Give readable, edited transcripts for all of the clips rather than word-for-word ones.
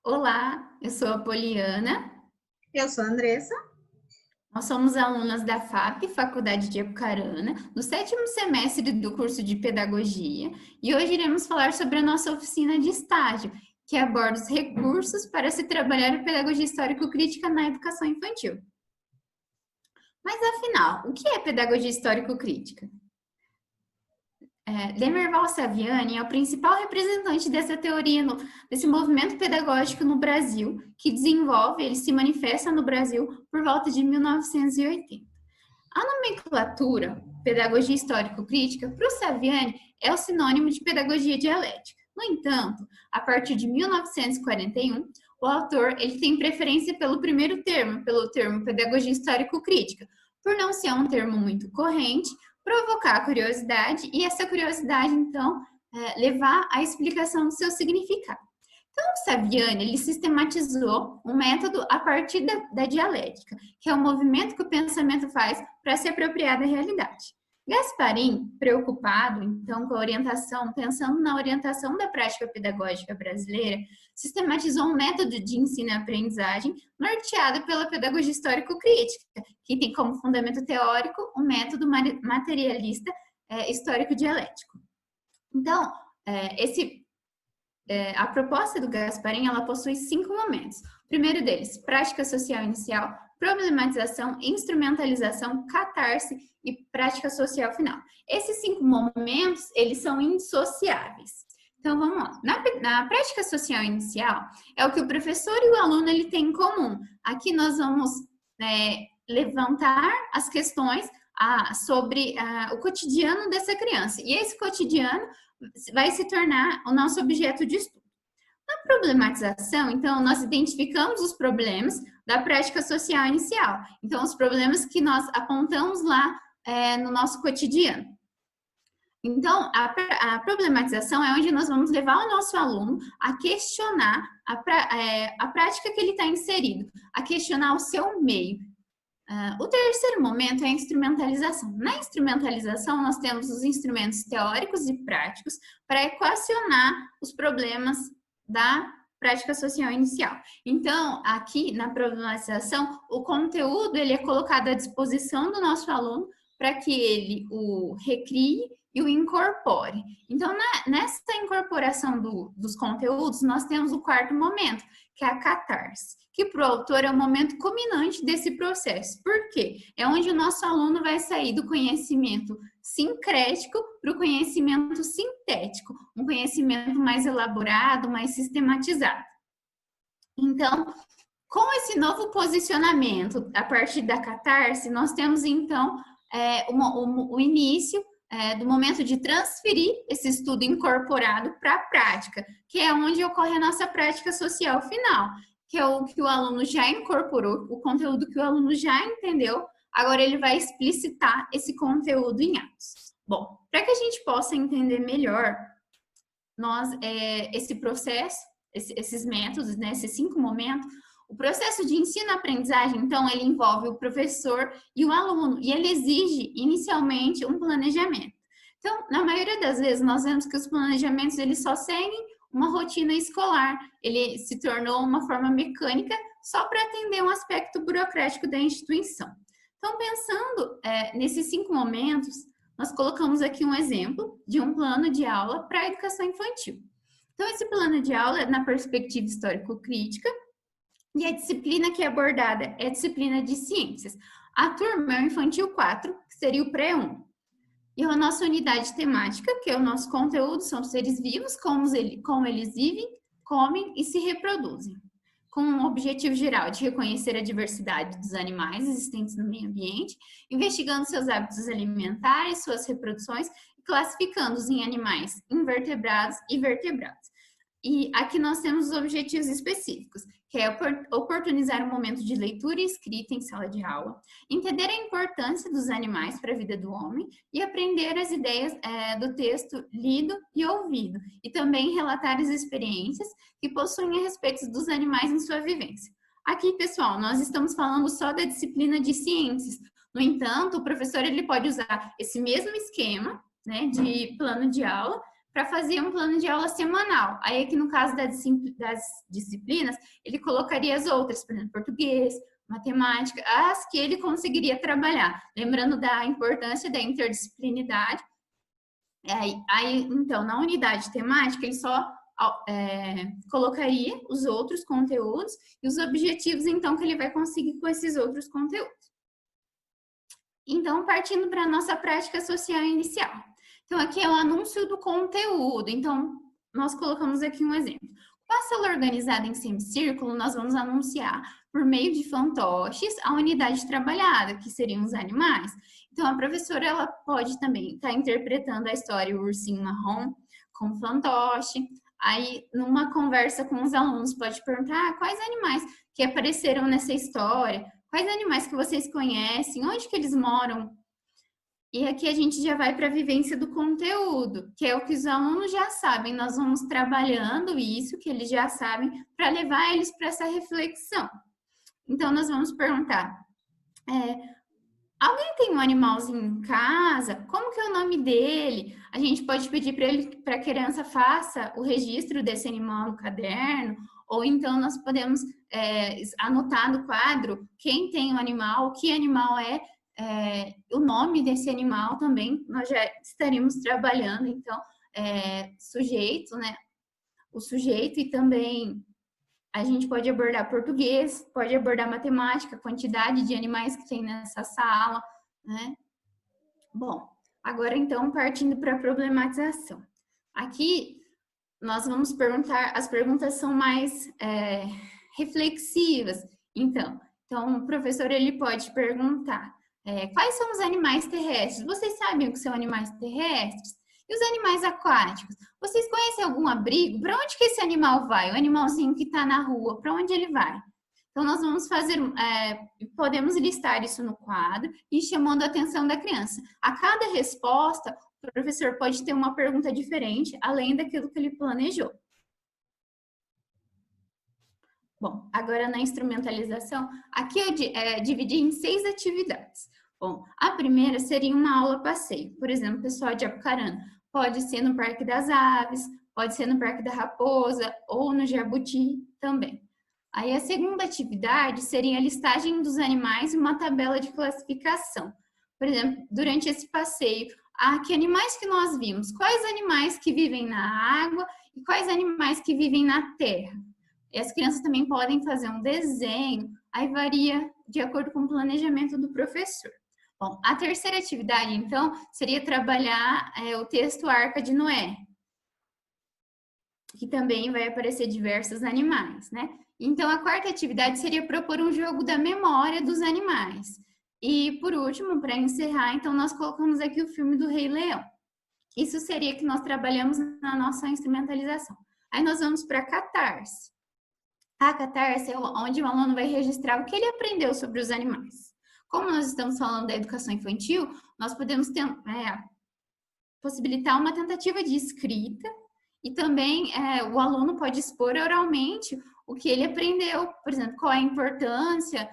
Olá, eu sou a Poliana. Eu sou a Andressa. Nós somos alunas da FAP, Faculdade de Apucarana, do 7º semestre do curso de Pedagogia, e hoje iremos falar sobre a nossa oficina de estágio, que aborda os recursos para se trabalhar a pedagogia histórico-crítica na educação infantil. Mas afinal, o que é pedagogia histórico-crítica? Demerval Saviani é o principal representante dessa teoria, desse movimento pedagógico no Brasil, que ele se manifesta no Brasil por volta de 1980. A nomenclatura pedagogia histórico-crítica, para o Saviani, é o sinônimo de pedagogia dialética. No entanto, a partir de 1941, o autor ele tem preferência pelo primeiro termo, pelo termo pedagogia histórico-crítica, por não ser um termo muito corrente, provocar a curiosidade e essa curiosidade, então, levar à explicação do seu significado. Então, o Saviani, ele sistematizou um método a partir da dialética, que é o movimento que o pensamento faz para se apropriar da realidade. Gasparin, preocupado, então, com a orientação, pensando na orientação da prática pedagógica brasileira, sistematizou um método de ensino e aprendizagem norteado pela pedagogia histórico-crítica, que tem como fundamento teórico o método materialista histórico-dialético. Então, a proposta do Gasparin, ela possui 5 momentos. O primeiro deles, prática social inicial, problematização, instrumentalização, catarse e prática social final. Esses 5 momentos, eles são indissociáveis. Então, vamos lá. Na prática social inicial, é o que o professor e o aluno ele tem em comum. Aqui nós vamos levantar as questões sobre o cotidiano dessa criança. E esse cotidiano vai se tornar o nosso objeto de estudo. Na problematização, então, nós identificamos os problemas da prática social inicial. Então, os problemas que nós apontamos lá no nosso cotidiano. Então, a problematização é onde nós vamos levar o nosso aluno a questionar a prática que ele está inserido, a questionar o seu meio. O terceiro momento é a instrumentalização. Na instrumentalização, nós temos os instrumentos teóricos e práticos para equacionar os problemas da prática social inicial. Então, aqui na problematização, o conteúdo ele é colocado à disposição do nosso aluno para que ele o recrie e o incorpore. Então, nessa incorporação dos conteúdos, nós temos o quarto momento, que é a catarse, que para o autor é o momento culminante desse processo. Por quê? É onde o nosso aluno vai sair do conhecimento sincrético para o conhecimento sintético, um conhecimento mais elaborado, mais sistematizado. Então, com esse novo posicionamento, a partir da catarse, nós temos, então, o início do momento de transferir esse estudo incorporado para a prática, que é onde ocorre a nossa prática social final, que é o que o aluno já incorporou, o conteúdo que o aluno já entendeu, agora ele vai explicitar esse conteúdo em atos. Bom, para que a gente possa entender melhor esse processo, esses métodos, né, esses 5 momentos, o processo de ensino-aprendizagem, então, ele envolve o professor e o aluno, e ele exige, inicialmente, um planejamento. Então, na maioria das vezes, nós vemos que os planejamentos, eles só seguem uma rotina escolar, ele se tornou uma forma mecânica só para atender um aspecto burocrático da instituição. Então, pensando nesses 5 momentos, nós colocamos aqui um exemplo de um plano de aula para a educação infantil. Então, esse plano de aula é na perspectiva histórico-crítica, e a disciplina que é abordada é a disciplina de ciências. A turma é o infantil 4, que seria o pré-1. E a nossa unidade temática, que é o nosso conteúdo, são seres vivos, como eles vivem, comem e se reproduzem. Com um objetivo geral de reconhecer a diversidade dos animais existentes no meio ambiente, investigando seus hábitos alimentares, suas reproduções, e classificando-os em animais invertebrados e vertebrados. E aqui nós temos os objetivos específicos, que é oportunizar um momento de leitura e escrita em sala de aula, entender a importância dos animais para a vida do homem e aprender as ideias do texto lido e ouvido, e também relatar as experiências que possuem a respeito dos animais em sua vivência. Aqui, pessoal, nós estamos falando só da disciplina de ciências. No entanto, o professor ele pode usar esse mesmo esquema, né, de plano de aula para fazer um plano de aula semanal. Aí aqui no caso das disciplinas, ele colocaria as outras, por exemplo, português, matemática, as que ele conseguiria trabalhar. Lembrando da importância da interdisciplinaridade. Aí, então, na unidade temática, ele só colocaria os outros conteúdos e os objetivos, então, que ele vai conseguir com esses outros conteúdos. Então, partindo para a nossa prática social inicial. Então, aqui é o anúncio do conteúdo. Então, nós colocamos aqui um exemplo. Com a sala organizada em semicírculo, nós vamos anunciar, por meio de fantoches, a unidade trabalhada, que seriam os animais. Então, a professora ela pode também estar interpretando a história O Ursinho Marrom com fantoche. Aí, numa conversa com os alunos, pode perguntar quais animais que apareceram nessa história, quais animais que vocês conhecem, onde que eles moram. E aqui a gente já vai para a vivência do conteúdo, que é o que os alunos já sabem. Nós vamos trabalhando isso que eles já sabem para levar eles para essa reflexão. Então, nós vamos perguntar, alguém tem um animalzinho em casa? Como que é o nome dele? A gente pode pedir para a criança faça o registro desse animal no caderno, ou então nós podemos anotar no quadro quem tem o animal, que animal é, o nome desse animal também, nós já estaríamos trabalhando, então, sujeito, né? O sujeito e também a gente pode abordar português, pode abordar matemática, quantidade de animais que tem nessa sala, né? Bom, agora então partindo para a problematização. Aqui nós vamos perguntar, as perguntas são mais reflexivas. Então, o professor ele pode perguntar quais são os animais terrestres? Vocês sabem o que são animais terrestres? E os animais aquáticos? Vocês conhecem algum abrigo? Para onde que esse animal vai? O animalzinho que está na rua, para onde ele vai? Então, nós vamos fazer, podemos listar isso no quadro e chamando a atenção da criança. A cada resposta, o professor pode ter uma pergunta diferente, além daquilo que ele planejou. Bom, agora na instrumentalização, aqui eu dividi em 6 atividades. Bom, a primeira seria uma aula passeio, por exemplo, pessoal de Apucarana. Pode ser no Parque das Aves, pode ser no Parque da Raposa ou no Jabuti também. Aí a segunda atividade seria a listagem dos animais e uma tabela de classificação. Por exemplo, durante esse passeio, que animais que nós vimos? Quais animais que vivem na água e quais animais que vivem na terra? E as crianças também podem fazer um desenho, aí varia de acordo com o planejamento do professor. Bom, a terceira atividade, então, seria trabalhar o texto Arca de Noé, que também vai aparecer diversos animais, né? Então, a quarta atividade seria propor um jogo da memória dos animais. E, por último, para encerrar, então, nós colocamos aqui o filme do Rei Leão. Isso seria que nós trabalhamos na nossa instrumentalização. Aí nós vamos para a catarse. A catarse é onde o aluno vai registrar o que ele aprendeu sobre os animais. Como nós estamos falando da educação infantil, nós podemos possibilitar uma tentativa de escrita e também o aluno pode expor oralmente o que ele aprendeu, por exemplo, qual é a importância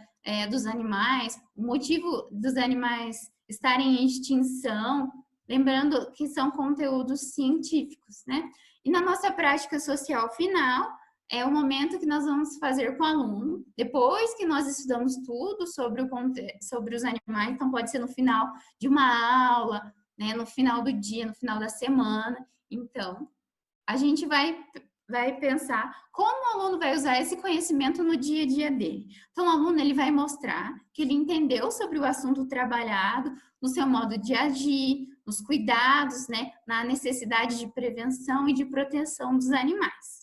dos animais, o motivo dos animais estarem em extinção, lembrando que são conteúdos científicos, né? E na nossa prática social final, é o momento que nós vamos fazer com o aluno, depois que nós estudamos tudo sobre os animais, então pode ser no final de uma aula, né, no final do dia, no final da semana. Então, a gente vai pensar como o aluno vai usar esse conhecimento no dia a dia dele. Então, o aluno ele vai mostrar que ele entendeu sobre o assunto trabalhado, no seu modo de agir, nos cuidados, né, na necessidade de prevenção e de proteção dos animais.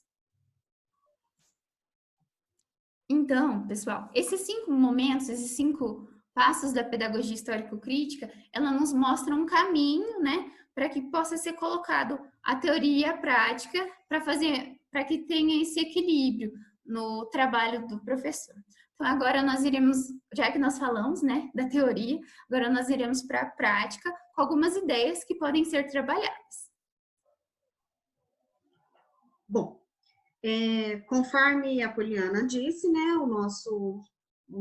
Então, pessoal, esses 5 momentos, esses 5 passos da pedagogia histórico-crítica, ela nos mostra um caminho, né, para que possa ser colocado a teoria e a prática para que tenha esse equilíbrio no trabalho do professor. Então, agora nós iremos, já que nós falamos, né, da teoria, agora nós iremos para a prática com algumas ideias que podem ser trabalhadas. Bom, conforme a Poliana disse, né, o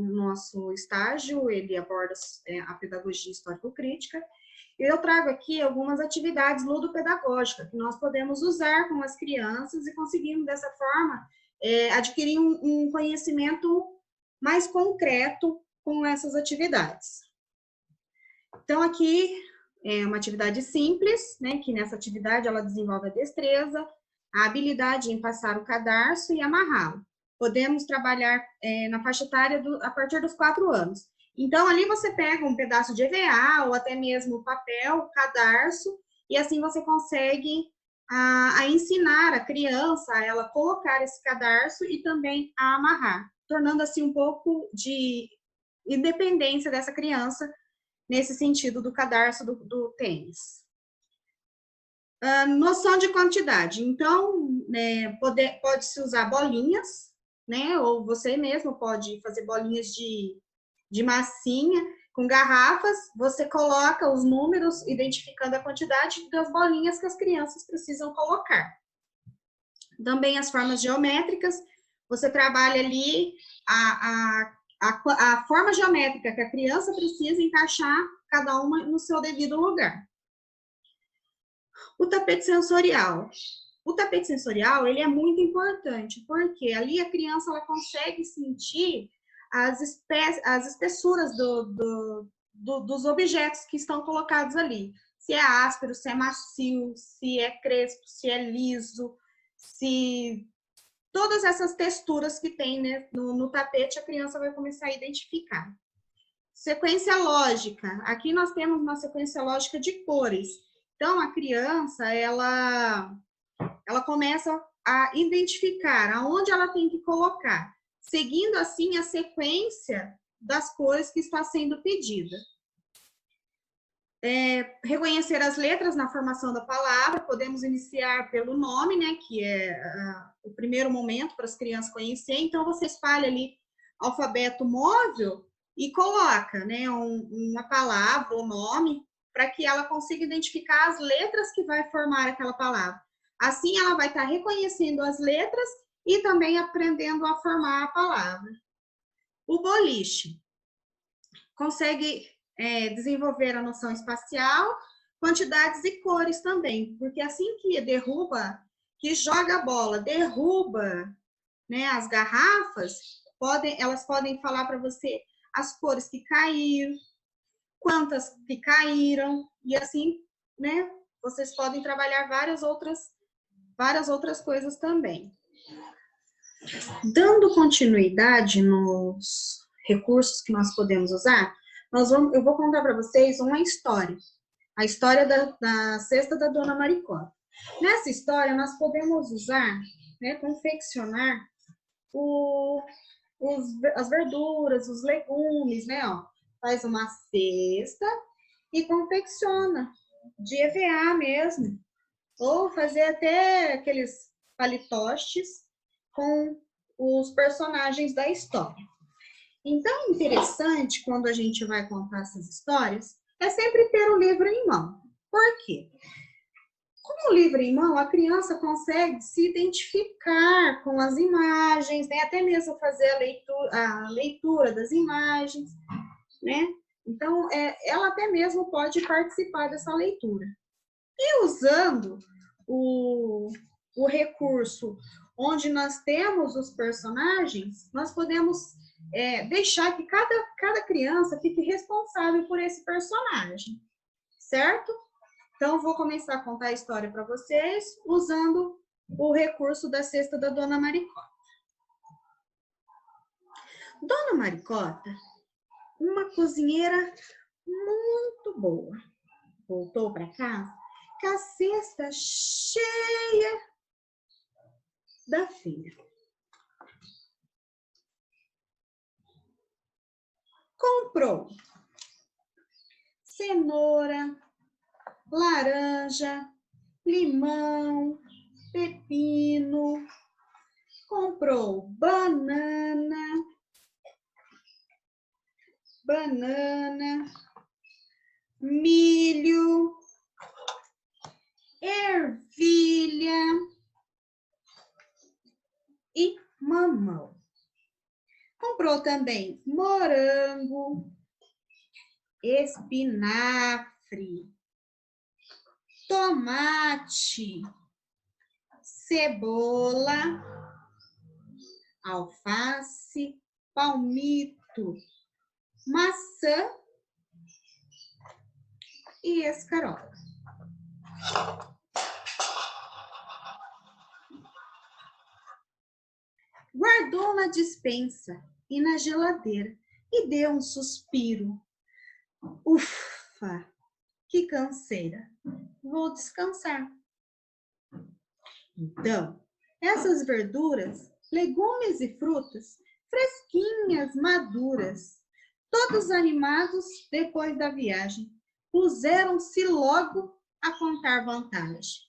nosso estágio, ele aborda a pedagogia histórico-crítica, eu trago aqui algumas atividades ludopedagógicas que nós podemos usar com as crianças e conseguimos, dessa forma, adquirir um conhecimento mais concreto com essas atividades. Então, aqui é uma atividade simples, né, que nessa atividade ela desenvolve a destreza, a habilidade em passar o cadarço e amarrá-lo. Podemos trabalhar na faixa etária a partir dos 4 anos. Então, ali você pega um pedaço de EVA ou até mesmo papel, cadarço, e assim você consegue a ensinar a criança a ela colocar esse cadarço e também a amarrar, tornando assim um pouco de independência dessa criança nesse sentido do cadarço do tênis. Noção de quantidade. Então, pode-se usar bolinhas, né? Ou você mesmo pode fazer bolinhas de massinha com garrafas. Você coloca os números, identificando a quantidade das bolinhas que as crianças precisam colocar. Também as formas geométricas. Você trabalha ali a forma geométrica que a criança precisa encaixar cada uma no seu devido lugar. O tapete sensorial. O tapete sensorial, ele é muito importante, porque ali a criança ela consegue sentir as espessuras dos objetos que estão colocados ali. Se é áspero, se é macio, se é crespo, se é liso, se... Todas essas texturas que tem, né, no tapete, a criança vai começar a identificar. Sequência lógica. Aqui nós temos uma sequência lógica de cores. Então, a criança, ela começa a identificar aonde ela tem que colocar, seguindo, assim, a sequência das cores que está sendo pedida. Reconhecer as letras na formação da palavra, podemos iniciar pelo nome, né, que é o primeiro momento para as crianças conhecerem. Então, você espalha ali alfabeto móvel e coloca, né, uma palavra ou nome para que ela consiga identificar as letras que vai formar aquela palavra. Assim, ela vai estar reconhecendo as letras e também aprendendo a formar a palavra. O boliche consegue desenvolver a noção espacial, quantidades e cores também, porque assim que derruba, que joga a bola, derruba, né, as garrafas, elas podem falar para você as cores que caíram, quantas que caíram, e assim, né, vocês podem trabalhar várias outras coisas também. Dando continuidade nos recursos que nós podemos usar, eu vou contar para vocês uma história. A história da cesta da Dona Maricota. Nessa história, nós podemos usar, né, confeccionar as verduras, os legumes, né, ó. Faz uma cesta e confecciona de EVA mesmo. Ou fazer até aqueles palitoches com os personagens da história. Então, é interessante, quando a gente vai contar essas histórias, é sempre ter o livro em mão. Por quê? Com o livro em mão, a criança consegue se identificar com as imagens, né? Até mesmo fazer a leitura das imagens, né? Então, ela até mesmo pode participar dessa leitura. E usando o recurso onde nós temos os personagens, nós podemos deixar que cada criança fique responsável por esse personagem, certo? Então, vou começar a contar a história para vocês usando o recurso da cesta da Dona Maricota. Dona Maricota, uma cozinheira muito boa, voltou para casa com a cesta cheia da feira. Comprou cenoura, laranja, limão, pepino, comprou banana, milho, ervilha e mamão. Comprou também morango, espinafre, tomate, cebola, alface, palmito, maçã e escarola. Guardou na despensa e na geladeira e deu um suspiro. Ufa, que canseira. Vou descansar. Então, essas verduras, legumes e frutas, fresquinhas, maduras, todos animados depois da viagem, puseram-se logo a contar vantagem.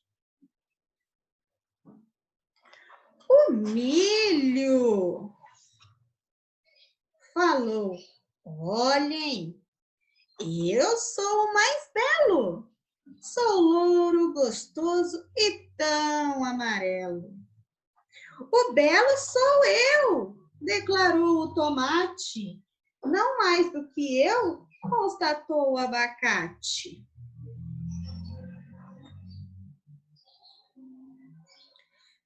O milho falou: olhem, eu sou o mais belo, sou louro, gostoso e tão amarelo. O belo sou eu, declarou o tomate. Não mais do que eu, constatou o abacate.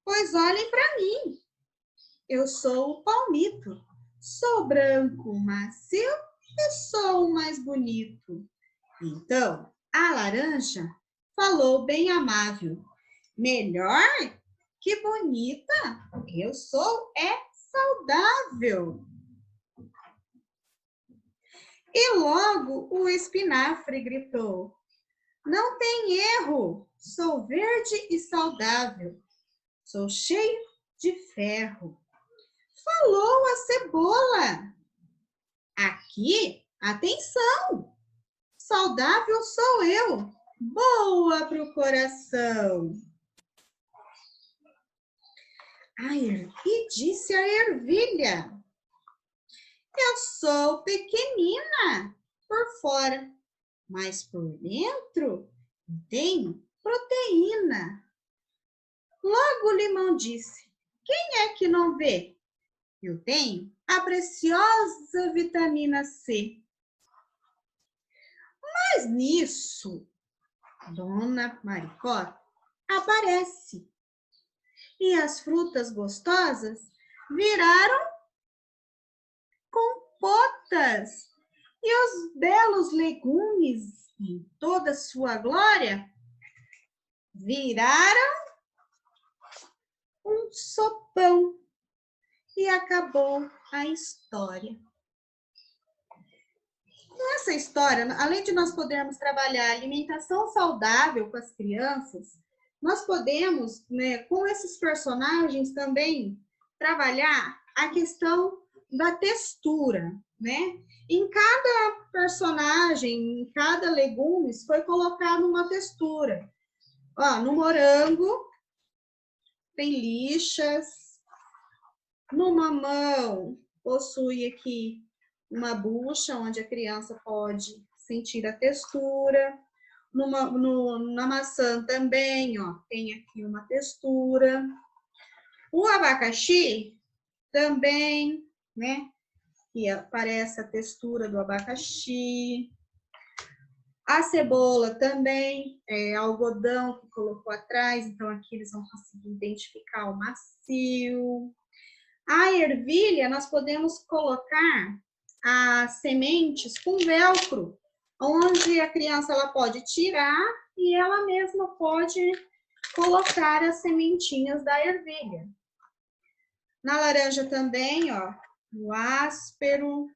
Pois olhem para mim, eu sou o palmito, sou branco, macio e sou o mais bonito. Então, a laranja falou bem amável. Melhor que bonita, eu sou saudável. E logo o espinafre gritou: não tem erro, sou verde e saudável, sou cheio de ferro. Falou a cebola: aqui, atenção, saudável sou eu, boa pro coração. E disse a ervilha: eu sou pequenina por fora, mas por dentro tenho proteína. Logo o limão disse: quem é que não vê? Eu tenho a preciosa vitamina C. Mas nisso, Dona Maricota aparece. E as frutas gostosas viraram compotas. E os belos legumes, em toda sua glória, viraram um sopão. E acabou a história. Nessa história, além de nós podermos trabalhar a alimentação saudável com as crianças, nós podemos, com esses personagens também, trabalhar a questão da textura, né? Em cada personagem, em cada legume, foi colocado uma textura. Ó, no morango, tem lixas. No mamão, possui aqui uma bucha, onde a criança pode sentir a textura. Na maçã também, ó, tem aqui uma textura. O abacaxi também, né? Que aparece a textura do abacaxi. A cebola também, algodão que colocou atrás, então aqui eles vão conseguir identificar o macio. A ervilha, nós podemos colocar as sementes com velcro, onde a criança ela pode tirar e ela mesma pode colocar as sementinhas da ervilha. Na laranja também, ó, o áspero.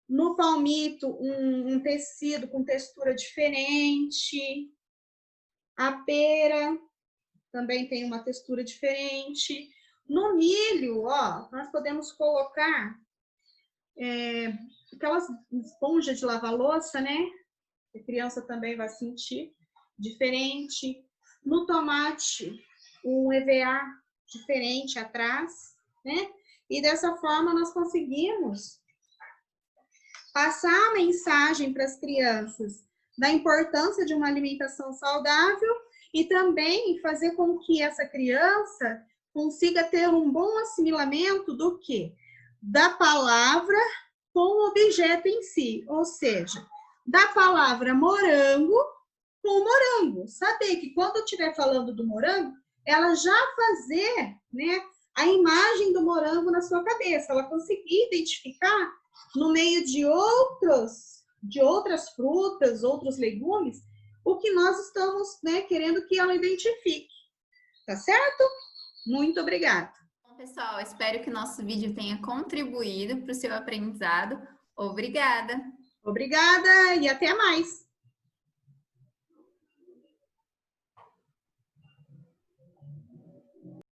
No palmito, um tecido com textura diferente. A pera também tem uma textura diferente. No milho, ó, nós podemos colocar aquelas esponjas de lavar louça, né? A criança também vai sentir diferente. No tomate, um EVA diferente atrás, né? E dessa forma nós conseguimos passar a mensagem para as crianças da importância de uma alimentação saudável e também fazer com que essa criança consiga ter um bom assimilamento do quê? Da palavra com o objeto em si, ou seja, da palavra morango com o morango. Saber que quando eu estiver falando do morango, ela já fazer, né, a imagem do morango na sua cabeça. Ela conseguir identificar no meio de outras frutas, outros legumes, o que nós estamos, né, querendo que ela identifique. Tá certo? Muito obrigada. Bom, pessoal, espero que o nosso vídeo tenha contribuído para o seu aprendizado. Obrigada! Obrigada e até mais!